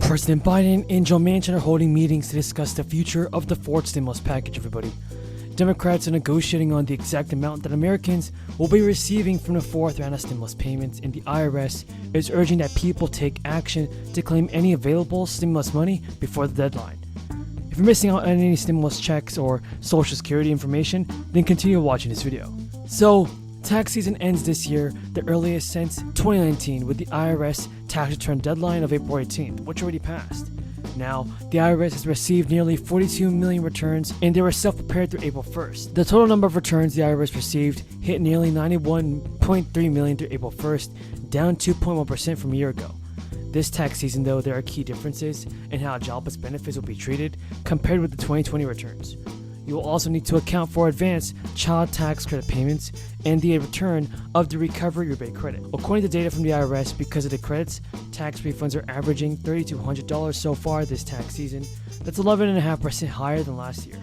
President Biden and Joe Manchin are holding meetings to discuss the future of the fourth stimulus package, everybody. Democrats are negotiating on the exact amount that Americans will be receiving from the fourth round of stimulus payments, and the IRS is urging that people take action to claim any available stimulus money before the deadline. If you're missing out on any stimulus checks or Social Security information, then continue watching this video. So, tax season ends this year, the earliest since 2019, with the IRS tax return deadline of April 18th, which already passed. Now, the IRS has received nearly 42 million returns, and they were self-prepared through April 1st. The total number of returns the IRS received hit nearly 91.3 million through April 1st, down 2.1% from a year ago. This tax season, though, there are key differences in how jobless benefits will be treated compared with the 2020 returns. You will also need to account for advanced child tax credit payments and the return of the recovery rebate credit. According to data from the IRS, because of the credits, tax refunds are averaging $3,200 so far this tax season. That's 11.5% higher than last year.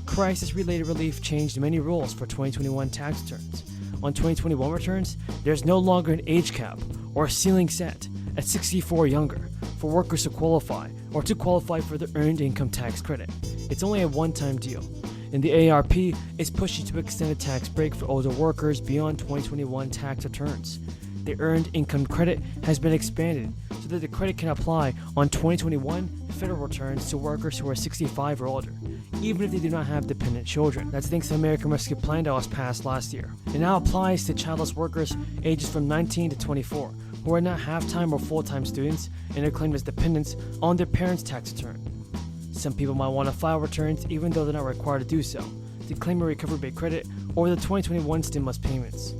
Crisis-related relief changed many rules for 2021 tax returns. On 2021 returns, there's no longer an age cap or a ceiling set at 64 or younger for workers to qualify or to qualify for the earned income tax credit. It's only a one-time deal, and the AARP is pushing to extend a tax break for older workers beyond 2021 tax returns. The earned income credit has been expanded so that the credit can apply on 2021 federal returns to workers who are 65 or older, even if they do not have dependent children. That's thanks to the American Rescue Plan that was passed last year. It now applies to childless workers ages from 19 to 24 who are not half-time or full-time students and are claimed as dependents on their parents' tax return. Some people might want to file returns even though they're not required to do so, to claim a recovery rebate credit or the 2021 stimulus payments.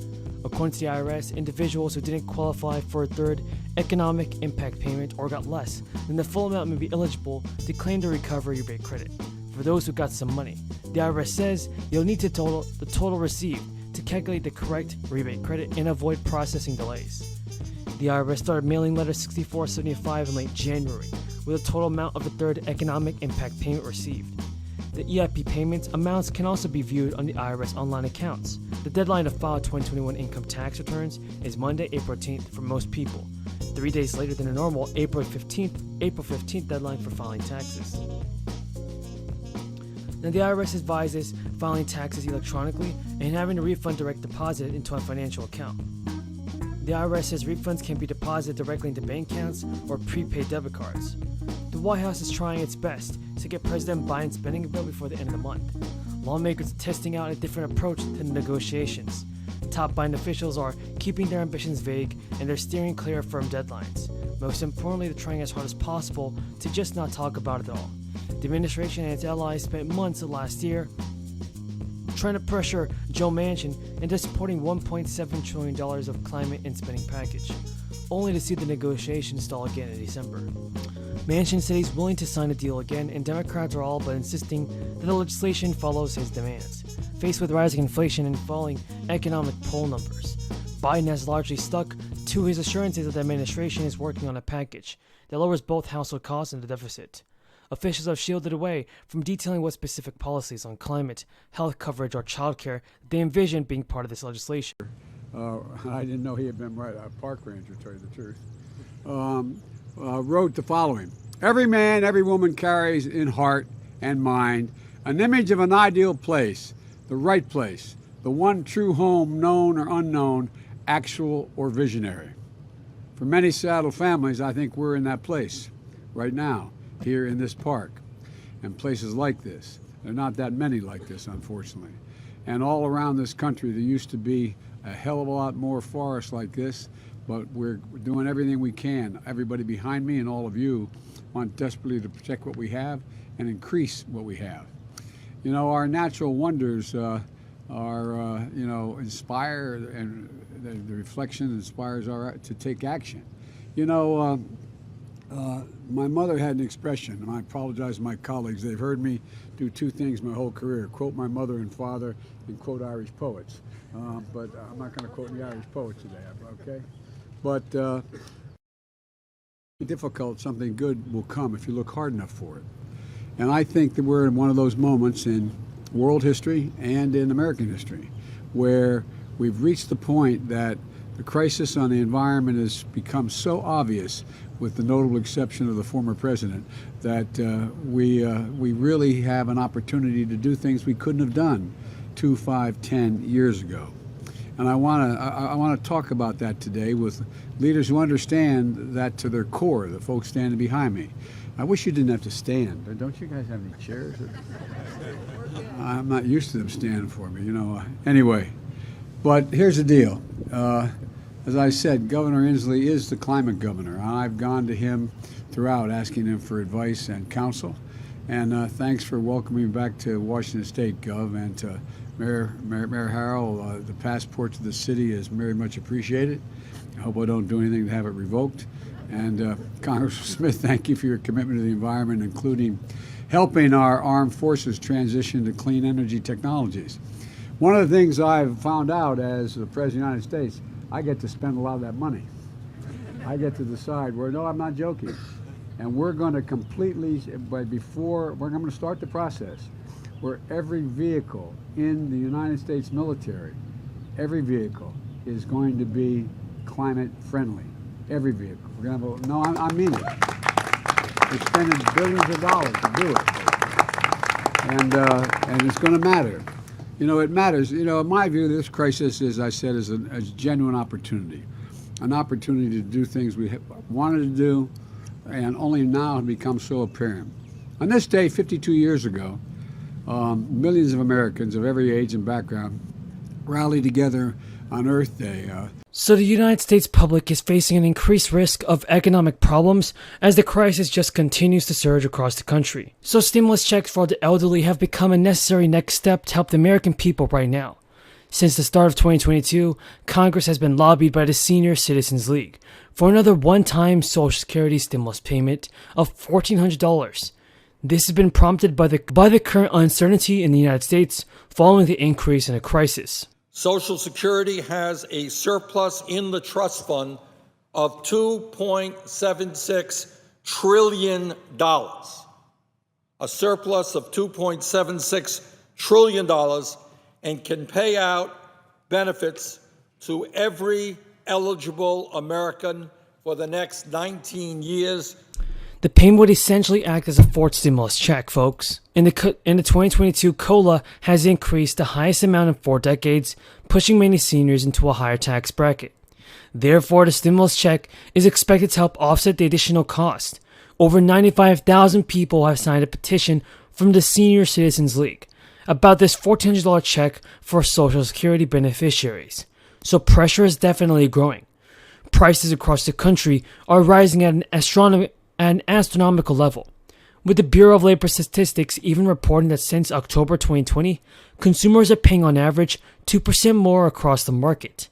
According to the IRS, individuals who didn't qualify for a third economic impact payment or got less than the full amount may be eligible to claim the recovery rebate credit. For those who got some money, the IRS says you'll need to total the total received to calculate the correct rebate credit and avoid processing delays. The IRS started mailing letter 6475 in late January, with a total amount of the third economic impact payment received. The EIP payments amounts can also be viewed on the IRS online accounts. The deadline to file 2021 income tax returns is Monday, April 18th for most people, 3 days later than the normal April 15th deadline for filing taxes. Now, the IRS advises filing taxes electronically and having a refund direct deposited into a financial account. The IRS says refunds can be deposited directly into bank accounts or prepaid debit cards. The White House is trying its best to get President Biden's spending bill before the end of the month. Lawmakers are testing out a different approach to the negotiations. Top Biden officials are keeping their ambitions vague and they're steering clear of firm deadlines. Most importantly, they're trying as hard as possible to just not talk about it at all. The administration and its allies spent months of last year trying to pressure Joe Manchin into supporting $1.7 trillion of climate and spending package, only to see the negotiations stall again in December. Manchin said he's willing to sign a deal again, and Democrats are all but insisting that the legislation follows his demands. Faced with rising inflation and falling economic poll numbers, Biden has largely stuck to his assurances that the administration is working on a package that lowers both household costs and the deficit. Officials have shielded away from detailing what specific policies on climate, health coverage, or childcare they envision being part of this legislation. I didn't know he had been a park ranger, to tell you the truth. Wrote the following: every man, every woman carries in heart and mind an image of an ideal place, the right place, the one true home, known or unknown, actual or visionary. For many Seattle families, I think we're in that place right now, here in this park, and places like this. There are not that many like this, unfortunately. And all around this country, there used to be a hell of a lot more forests like this, but we're doing everything we can. Everybody behind me and all of you want desperately to protect what we have and increase what we have. You know, our natural wonders inspire, and the reflection inspires our to take action. You know, my mother had an expression, and I apologize to my colleagues. They've heard me do two things my whole career: quote my mother and father, and quote Irish poets. But I'm not going to quote the Irish poets today, okay? But difficult, something good will come if you look hard enough for it. And I think that we're in one of those moments in world history and in American history where we've reached the point that The crisis on the environment has become so obvious, with the notable exception of the former president, that we really have an opportunity to do things we couldn't have done 2, 5, 10 years ago. And I want to talk about that today with leaders who understand that to their core, the folks standing behind me. I wish you didn't have to stand. Don't you guys have any chairs? I'm not used to them standing for me, you know. Anyway, but here's the deal. As I said, Governor Inslee is the climate governor. I've gone to him throughout asking him for advice and counsel. And thanks for welcoming me back to Washington State, Gov, and to Mayor Harrell. The passport to the city is very much appreciated. I hope I don't do anything to have it revoked. And Congressman Smith, thank you for your commitment to the environment, including helping our armed forces transition to clean energy technologies. One of the things I've found out as the President of the United States, I get to spend a lot of that money. I get to decide where, no, I'm not joking. And we're going to completely, but before, we're going to start the process where every vehicle in the United States military, every vehicle is going to be climate friendly. Every vehicle. We're going to have no, I mean it. We're spending billions of dollars to do it. And it's going to matter. You know, it matters. You know, in my view, this crisis, as I said, is a genuine opportunity. An opportunity to do things we wanted to do and only now have become so apparent. On this day, 52 years ago, millions of Americans of every age and background rallied together on Earth Day. So the United States public is facing an increased risk of economic problems as the crisis just continues to surge across the country. So stimulus checks for the elderly have become a necessary next step to help the American people right now. Since the start of 2022, Congress has been lobbied by the Senior Citizens League for another one-time Social Security stimulus payment of $1,400. This has been prompted by the current uncertainty in the United States following the increase in a crisis. Social Security has a surplus in the trust fund of $2.76 trillion. A surplus of $2.76 trillion and can pay out benefits to every eligible American for the next 19 years. The payment would essentially act as a fourth stimulus check, folks. In the 2022 COLA has increased the highest amount in 4 decades, pushing many seniors into a higher tax bracket. Therefore, the stimulus check is expected to help offset the additional cost. Over 95,000 people have signed a petition from the Senior Citizens League about this $1,400 check for Social Security beneficiaries. So pressure is definitely growing. Prices across the country are rising at an astronomical level, with the Bureau of Labor Statistics even reporting that since October 2020, consumers are paying on average 2% more across the market.